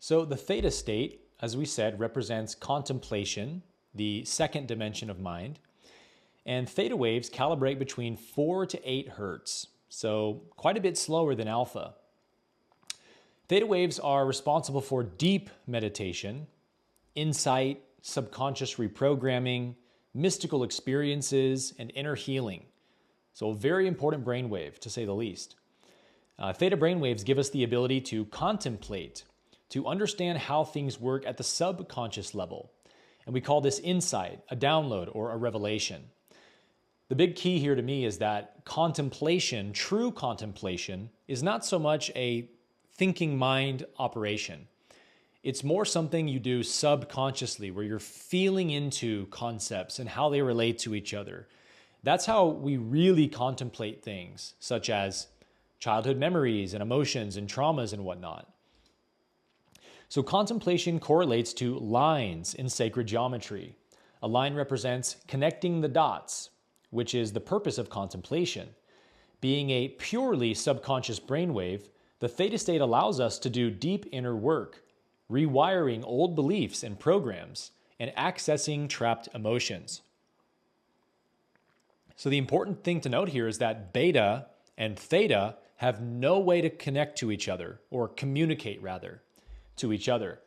So the theta state, as we said, represents contemplation, the second dimension of mind. And theta waves calibrate between 4 to 8 hertz, so quite a bit slower than alpha. Theta waves are responsible for deep meditation, insight, subconscious reprogramming, mystical experiences, and inner healing. So a very important brainwave, to say the least. Theta brainwaves give us the ability to contemplate, to understand how things work at the subconscious level. And we call this insight, a download, or a revelation. The big key here to me is that contemplation, true contemplation, is not so much a thinking mind operation. It's more something you do subconsciously, where you're feeling into concepts and how they relate to each other. That's how we really contemplate things, such as childhood memories and emotions and traumas and whatnot. So contemplation correlates to lines in sacred geometry. A line represents connecting the dots, which is the purpose of contemplation. Being a purely subconscious brainwave, the theta state allows us to do deep inner work, rewiring old beliefs and programs, and accessing trapped emotions. So the important thing to note here is that beta and theta have no way to connect to each other, or communicate rather, to each other.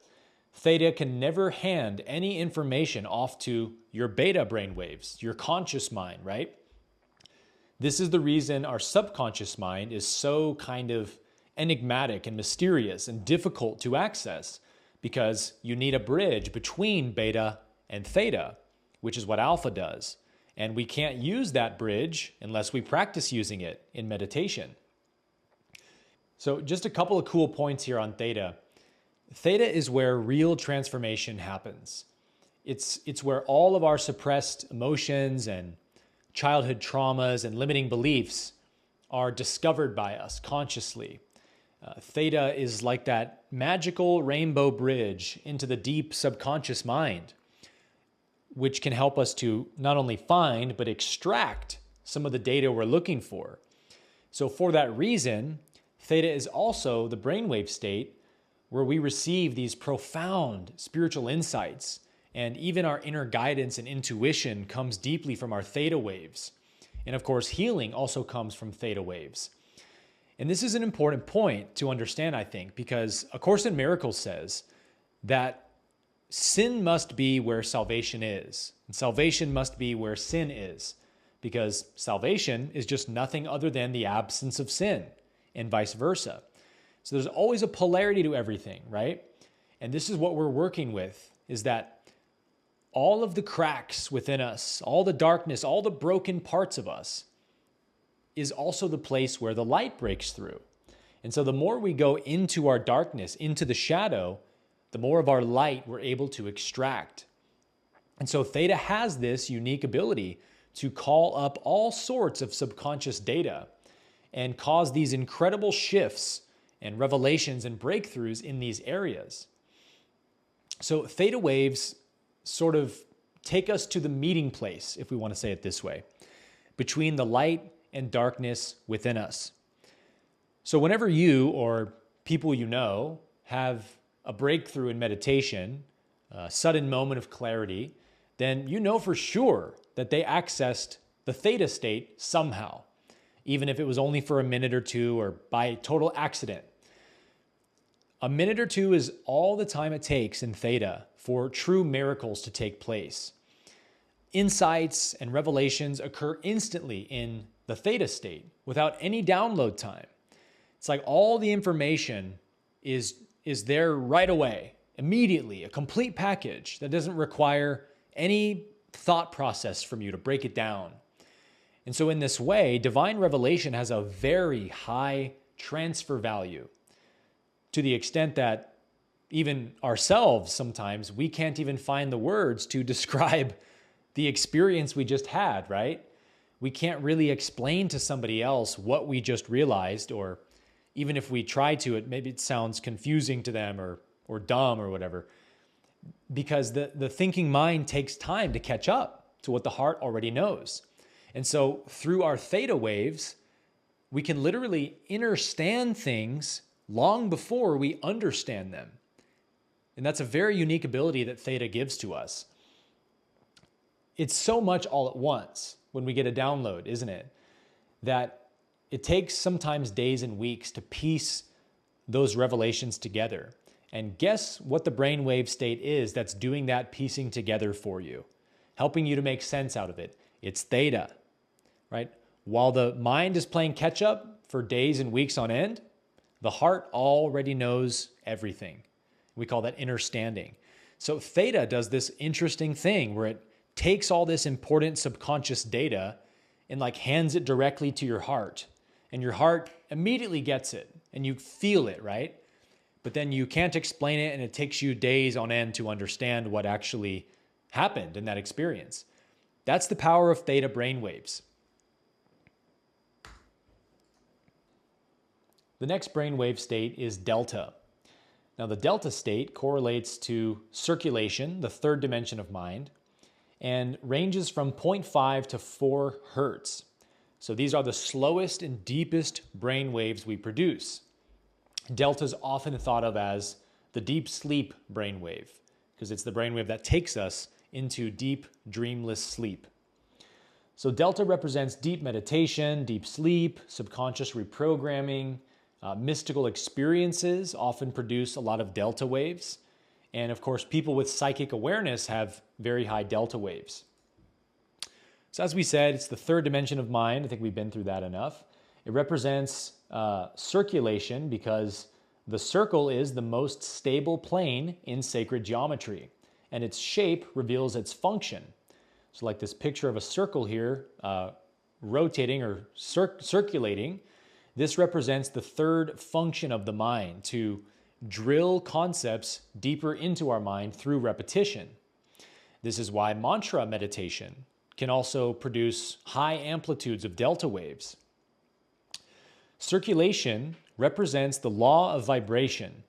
Theta can never hand any information off to your beta brainwaves, your conscious mind, right? This is the reason our subconscious mind is so kind of enigmatic and mysterious and difficult to access, because you need a bridge between beta and theta, which is what alpha does. And we can't use that bridge unless we practice using it in meditation. So just a couple of cool points here on theta. Theta is where real transformation happens. It's where all of our suppressed emotions and childhood traumas and limiting beliefs are discovered by us consciously. Theta is like that magical rainbow bridge into the deep subconscious mind, which can help us to not only find, but extract some of the data we're looking for. So for that reason, theta is also the brainwave state where we receive these profound spiritual insights, and even our inner guidance and intuition comes deeply from our theta waves. And of course, healing also comes from theta waves. And this is an important point to understand, I think, because A Course in Miracles says that sin must be where salvation is, and salvation must be where sin is, because salvation is just nothing other than the absence of sin, and vice versa. So there's always a polarity to everything, right? And this is what we're working with, is that all of the cracks within us, all the darkness, all the broken parts of us is also the place where the light breaks through. And so the more we go into our darkness, into the shadow, the more of our light we're able to extract. And so theta has this unique ability to call up all sorts of subconscious data and cause these incredible shifts and revelations and breakthroughs in these areas. So theta waves sort of take us to the meeting place, if we want to say it this way, between the light and darkness within us. So whenever you or people you know have a breakthrough in meditation, a sudden moment of clarity, then you know for sure that they accessed the theta state somehow, even if it was only for a minute or two or by total accident. A minute or two is all the time it takes in theta for true miracles to take place. Insights and revelations occur instantly in the theta state without any download time. It's like all the information is there right away, immediately, a complete package that doesn't require any thought process from you to break it down. And so in this way, divine revelation has a very high transfer value, to the extent that even ourselves sometimes, we can't even find the words to describe the experience we just had, right? We can't really explain to somebody else what we just realized, or even if we try to, maybe it sounds confusing to them or dumb or whatever, because the thinking mind takes time to catch up to what the heart already knows. And so through our theta waves, we can literally understand things long before we understand them. And that's a very unique ability that Theta gives to us. It's so much all at once when we get a download, isn't it? That it takes sometimes days and weeks to piece those revelations together. And guess what the brainwave state is that's doing that piecing together for you, helping you to make sense out of it? It's Theta, right? While the mind is playing catch up for days and weeks on end, the heart already knows everything. We call that understanding. So Theta does this interesting thing where it takes all this important subconscious data and like hands it directly to your heart. And your heart immediately gets it and you feel it, right? But then you can't explain it and it takes you days on end to understand what actually happened in that experience. That's the power of Theta brainwaves. The next brainwave state is Delta. Now the Delta state correlates to circulation, the third dimension of mind, and ranges from 0.5 to 4 hertz. So these are the slowest and deepest brain waves we produce. Delta is often thought of as the deep sleep brainwave because it's the brainwave that takes us into deep, dreamless sleep. So Delta represents deep meditation, deep sleep, subconscious reprogramming. Mystical experiences often produce a lot of Delta waves. And of course, people with psychic awareness have very high Delta waves. So as we said, it's the third dimension of mind. I think we've been through that enough. It represents circulation because the circle is the most stable plane in sacred geometry, and its shape reveals its function. So like this picture of a circle here, rotating or circulating, this represents the third function of the mind, to drill concepts deeper into our mind through repetition. This is why mantra meditation can also produce high amplitudes of Delta waves. Circulation represents the law of vibration,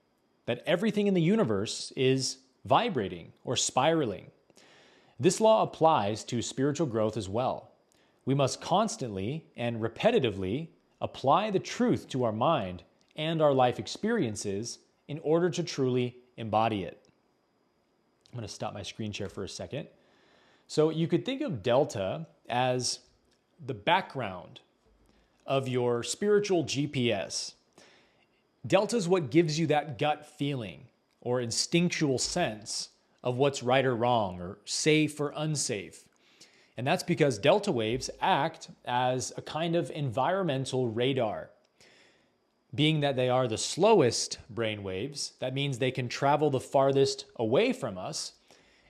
that everything in the universe is vibrating or spiraling. This law applies to spiritual growth as well. We must constantly and repetitively apply the truth to our mind and our life experiences in order to truly embody it. I'm going to stop my screen share for a second. So you could think of Delta as the background of your spiritual GPS. Delta is what gives you that gut feeling or instinctual sense of what's right or wrong or safe or unsafe. And that's because Delta waves act as a kind of environmental radar. Being that they are the slowest brain waves, that means they can travel the farthest away from us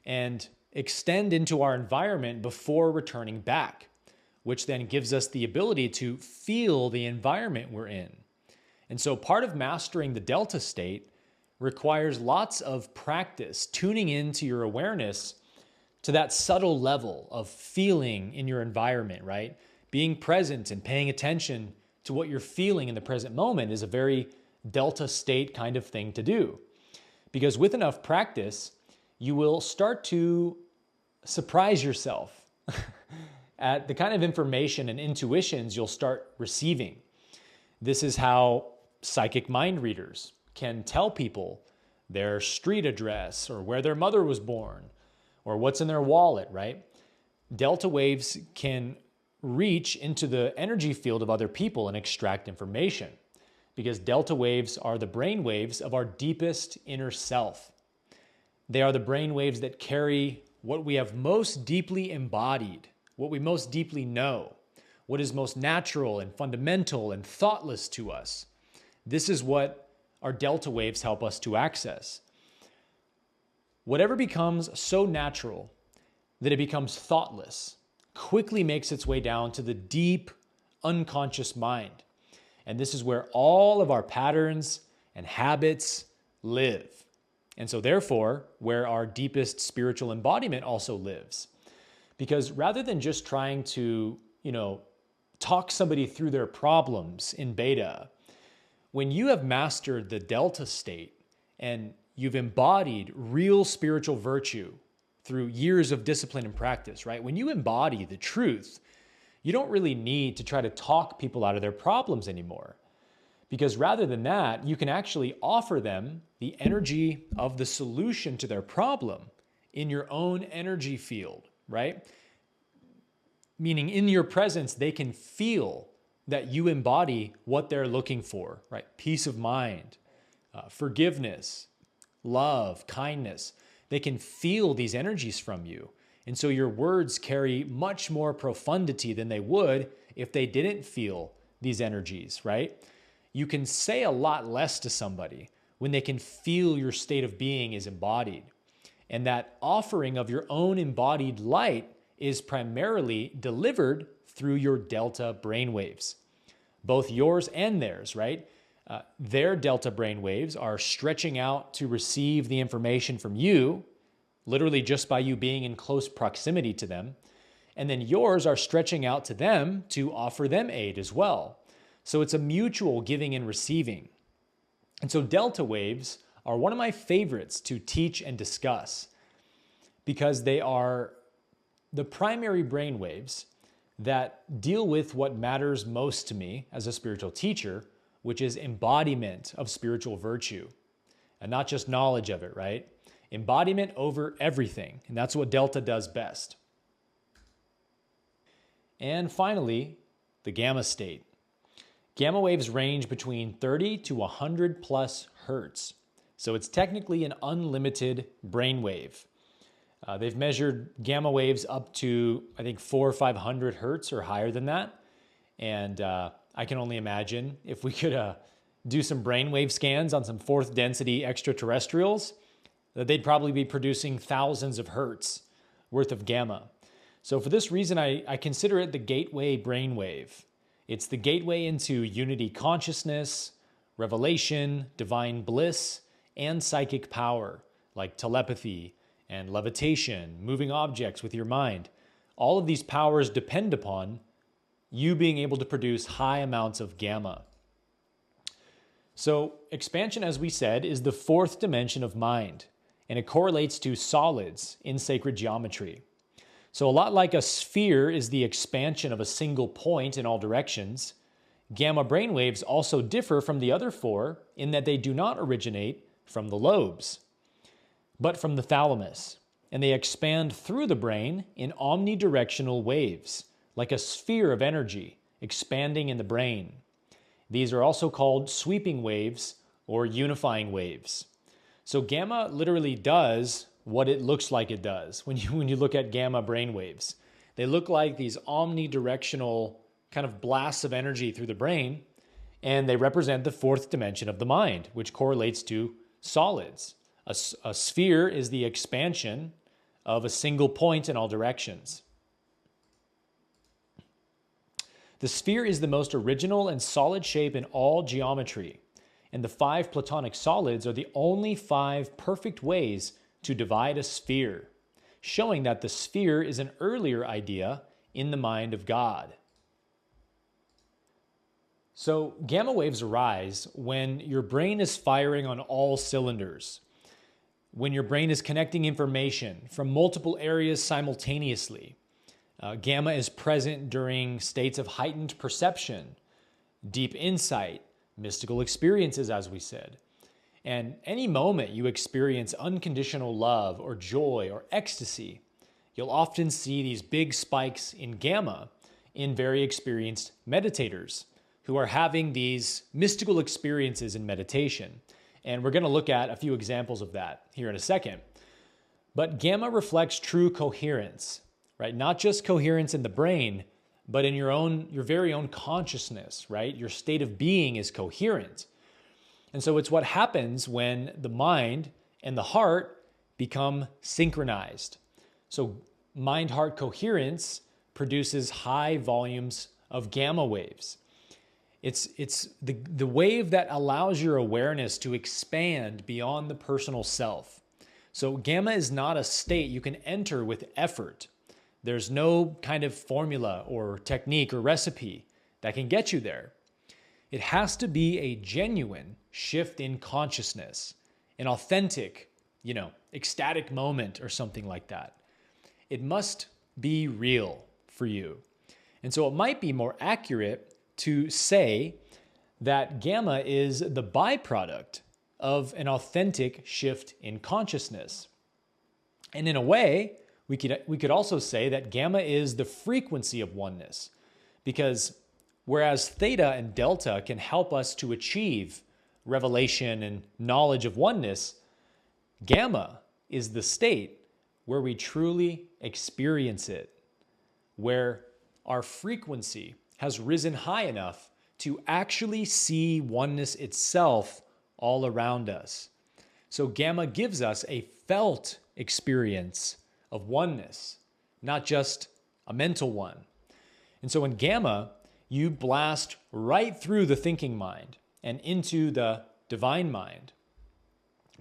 and extend into our environment before returning back, which then gives us the ability to feel the environment we're in. And so part of mastering the Delta state requires lots of practice, tuning into your awareness to that subtle level of feeling in your environment, right? Being present and paying attention to what you're feeling in the present moment is a very Delta state kind of thing to do. Because with enough practice, you will start to surprise yourself at the kind of information and intuitions you'll start receiving. This is how psychic mind readers can tell people their street address or where their mother was born or what's in their wallet, right? Delta waves can reach into the energy field of other people and extract information because Delta waves are the brain waves of our deepest inner self. They are the brain waves that carry what we have most deeply embodied, what we most deeply know, what is most natural and fundamental and thoughtless to us. This is what our Delta waves help us to access. Whatever becomes so natural that it becomes thoughtless quickly makes its way down to the deep, unconscious mind. And this is where all of our patterns and habits live. And so therefore, where our deepest spiritual embodiment also lives. Because rather than just trying to, talk somebody through their problems in beta, when you have mastered the Delta state and you've embodied real spiritual virtue through years of discipline and practice, right? When you embody the truth, you don't really need to try to talk people out of their problems anymore. Because rather than that, you can actually offer them the energy of the solution to their problem in your own energy field, right? Meaning in your presence, they can feel that you embody what they're looking for, right? Peace of mind, forgiveness, love, kindness. They can feel these energies from you. And so your words carry much more profundity than they would if they didn't feel these energies, right? You can say a lot less to somebody when they can feel your state of being is embodied. And that offering of your own embodied light is primarily delivered through your delta brainwaves, both yours and theirs, right? Their delta brainwaves are stretching out to receive the information from you, literally just by you being in close proximity to them. And then yours are stretching out to them to offer them aid as well. So it's a mutual giving and receiving. And so delta waves are one of my favorites to teach and discuss because they are the primary brain waves that deal with what matters most to me as a spiritual teacher, which is embodiment of spiritual virtue, and not just knowledge of it, right? Embodiment over everything, and that's what delta does best. And finally, the gamma state. Gamma waves range between 30 to 100 plus hertz, so it's technically an unlimited brain wave. They've measured gamma waves up to, I think, 400 or 500 hertz or higher than that. And I can only imagine if we could do some brainwave scans on some fourth density extraterrestrials, that they'd probably be producing thousands of hertz worth of gamma. So for this reason, I consider it the gateway brainwave. It's the gateway into unity consciousness, revelation, divine bliss, and psychic power, like telepathy and levitation, moving objects with your mind. All of these powers depend upon you being able to produce high amounts of gamma. So expansion, as we said, is the fourth dimension of mind, and it correlates to solids in sacred geometry. So a lot like a sphere is the expansion of a single point in all directions, gamma brainwaves also differ from the other four in that they do not originate from the lobes, but from the thalamus, and they expand through the brain in omnidirectional waves, like a sphere of energy expanding in the brain. These are also called sweeping waves or unifying waves. So gamma literally does what it looks like it does when you look at gamma brain waves. They look like these omnidirectional kind of blasts of energy through the brain, and they represent the fourth dimension of the mind, which correlates to solids. A sphere is the expansion of a single point in all directions. The sphere is the most original and solid shape in all geometry, and the 5 Platonic solids are the only 5 perfect ways to divide a sphere, showing that the sphere is an earlier idea in the mind of God. So gamma waves arise when your brain is firing on all cylinders, when your brain is connecting information from multiple areas simultaneously. Gamma is present during states of heightened perception, deep insight, mystical experiences, as we said. And any moment you experience unconditional love or joy or ecstasy, you'll often see these big spikes in gamma in very experienced meditators who are having these mystical experiences in meditation. And we're going to look at a few examples of that here in a second. But gamma reflects true coherence, right? Not just coherence in the brain, but in your very own consciousness, right? Your state of being is coherent. And so it's what happens when the mind and the heart become synchronized. So mind-heart coherence produces high volumes of gamma waves. It's the wave that allows your awareness to expand beyond the personal self. So gamma is not a state you can enter with effort. There's no kind of formula or technique or recipe that can get you there. It has to be a genuine shift in consciousness, an authentic, ecstatic moment or something like that. It must be real for you. And so it might be more accurate to say that gamma is the byproduct of an authentic shift in consciousness. And in a way, we could also say that gamma is the frequency of oneness, because whereas theta and delta can help us to achieve revelation and knowledge of oneness, gamma is the state where we truly experience it, where our frequency has risen high enough to actually see oneness itself all around us. So gamma gives us a felt experience of oneness, not just a mental one. And so in gamma, you blast right through the thinking mind and into the divine mind.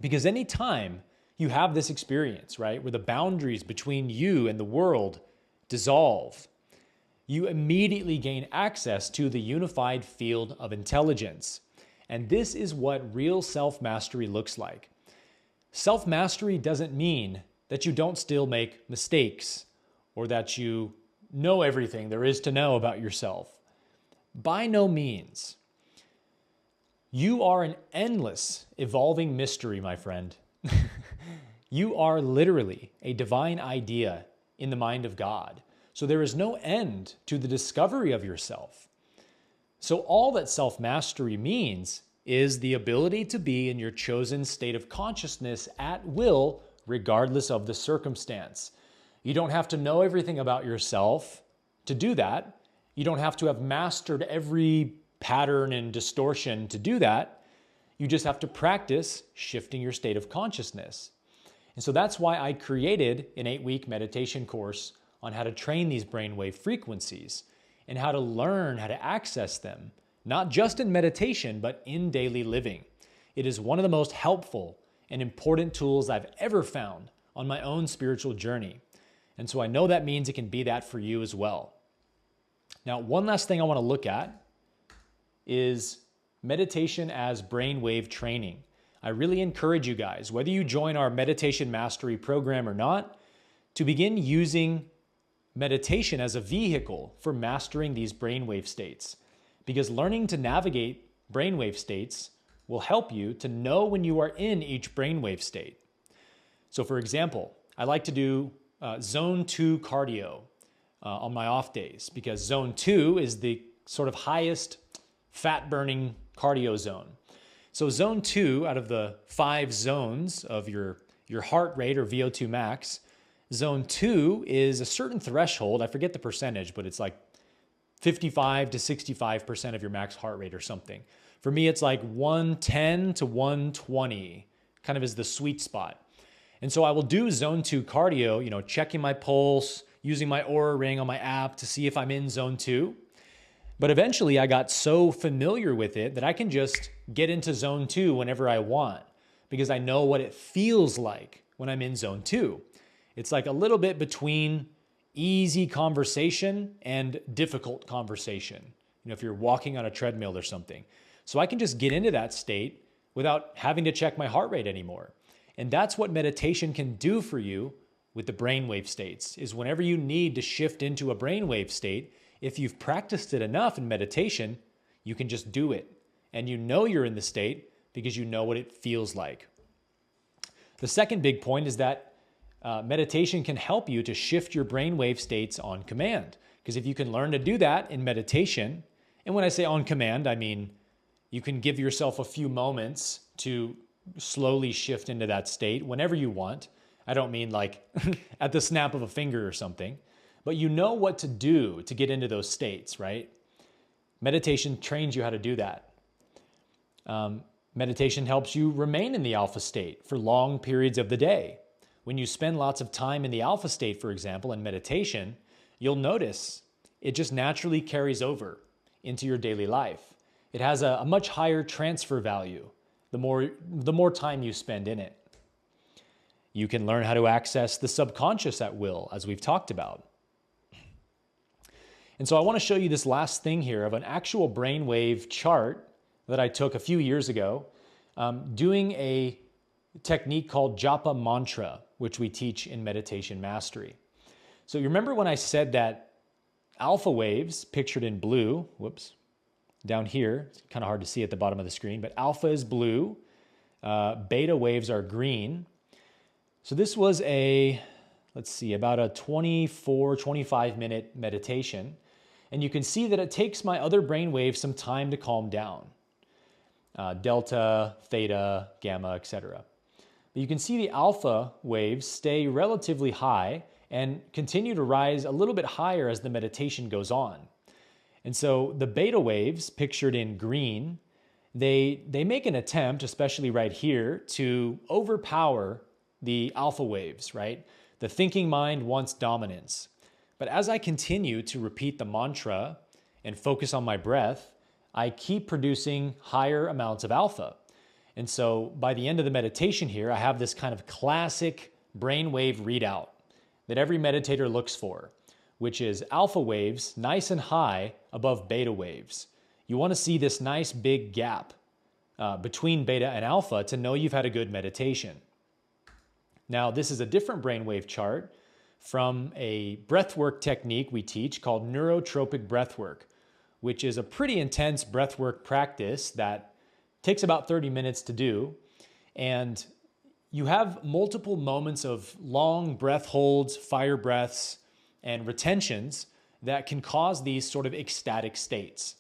Because anytime you have this experience, right, where the boundaries between you and the world dissolve, you immediately gain access to the unified field of intelligence. And this is what real self-mastery looks like. Self-mastery doesn't mean that you don't still make mistakes or that you know everything there is to know about yourself. By no means. You are an endless, evolving mystery, my friend. You are literally a divine idea in the mind of God. So there is no end to the discovery of yourself. So all that self-mastery means is the ability to be in your chosen state of consciousness at will, regardless of the circumstance. You don't have to know everything about yourself to do that. You don't have to have mastered every pattern and distortion to do that. You just have to practice shifting your state of consciousness. And so that's why I created an 8-week meditation course on how to train these brainwave frequencies and how to learn how to access them, not just in meditation, but in daily living. It is one of the most helpful and important tools I've ever found on my own spiritual journey. And so I know that means it can be that for you as well. Now, one last thing I want to look at is meditation as brainwave training. I really encourage you guys, whether you join our meditation mastery program or not, to begin using meditation as a vehicle for mastering these brainwave states. Because learning to navigate brainwave states will help you to know when you are in each brainwave state. So for example, I like to do zone 2 cardio on my off days, because zone 2 is the sort of highest fat burning cardio zone. So zone 2, out of the 5 zones of your heart rate or VO2 max, zone 2 is a certain threshold. I forget the percentage, but it's like 55 to 65% of your max heart rate or something. For me, it's like 110 to 120, kind of is the sweet spot. And so I will do zone 2 cardio, checking my pulse, using my Aura Ring on my app to see if I'm in zone 2. But eventually I got so familiar with it that I can just get into zone 2 whenever I want, because I know what it feels like when I'm in zone 2. It's like a little bit between easy conversation and difficult conversation, if you're walking on a treadmill or something. So I can just get into that state without having to check my heart rate anymore. And that's what meditation can do for you with the brainwave states, is whenever you need to shift into a brainwave state, if you've practiced it enough in meditation, you can just do it. And you know you're in the state because you know what it feels like. The second big point is that meditation can help you to shift your brainwave states on command. Because if you can learn to do that in meditation, and when I say on command, I mean you can give yourself a few moments to slowly shift into that state whenever you want. I don't mean like at the snap of a finger or something, but you know what to do to get into those states, right? Meditation trains you how to do that. Meditation helps you remain in the alpha state for long periods of the day. When you spend lots of time in the alpha state, for example, in meditation, you'll notice it just naturally carries over into your daily life. It has a much higher transfer value the more time you spend in it. You can learn how to access the subconscious at will, as we've talked about. And so I want to show you this last thing here of an actual brainwave chart that I took a few years ago, doing a technique called japa mantra, which we teach in meditation mastery. So you remember when I said that alpha waves, pictured in blue, down here. It's kind of hard to see at the bottom of the screen, but alpha is blue. Beta waves are green. So this was about a 24, 25-minute meditation. And you can see that it takes my other brain waves some time to calm down. Delta, theta, gamma, etc. But you can see the alpha waves stay relatively high and continue to rise a little bit higher as the meditation goes on. And so the beta waves, pictured in green, they make an attempt, especially right here, to overpower the alpha waves, right? The thinking mind wants dominance. But as I continue to repeat the mantra and focus on my breath, I keep producing higher amounts of alpha. And so by the end of the meditation here, I have this kind of classic brainwave readout that every meditator looks for, which is alpha waves nice and high above beta waves. You want to see this nice big gap between beta and alpha to know you've had a good meditation. Now, this is a different brainwave chart from a breathwork technique we teach called neurotropic breathwork, which is a pretty intense breathwork practice that takes about 30 minutes to do. And you have multiple moments of long breath holds, fire breaths, and retentions that can cause these sort of ecstatic states.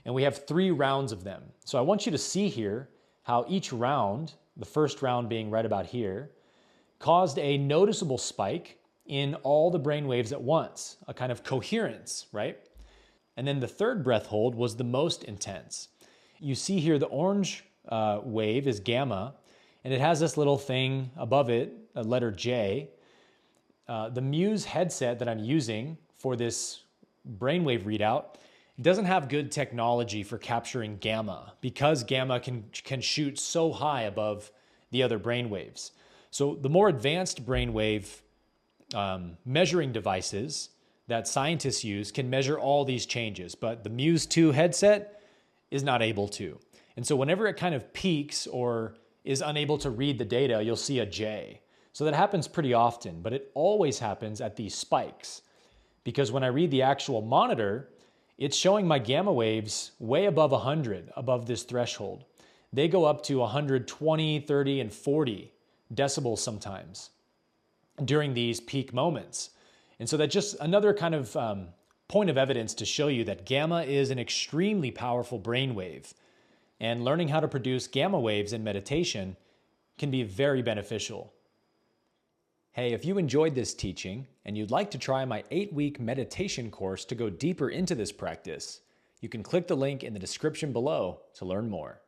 And we have 3 rounds of them. So I want you to see here how each round, the first round being right about here, caused a noticeable spike in all the brain waves at once, a kind of coherence, right? And then the third breath hold was the most intense. You see here the orange wave is gamma, and it has this little thing above it, a letter J. The Muse headset that I'm using for this brainwave readout doesn't have good technology for capturing gamma because gamma can shoot so high above the other brainwaves. So the more advanced brainwave measuring devices that scientists use can measure all these changes, but the Muse 2 headset is not able to. And so whenever it kind of peaks or is unable to read the data, you'll see a J. So that happens pretty often, but it always happens at these spikes. Because when I read the actual monitor, it's showing my gamma waves way above 100, above this threshold. They go up to 120, 30, and 40 decibels sometimes during these peak moments. And so that's just another kind of point of evidence to show you that gamma is an extremely powerful brainwave. And learning how to produce gamma waves in meditation can be very beneficial. Hey, if you enjoyed this teaching and you'd like to try my 8-week meditation course to go deeper into this practice, you can click the link in the description below to learn more.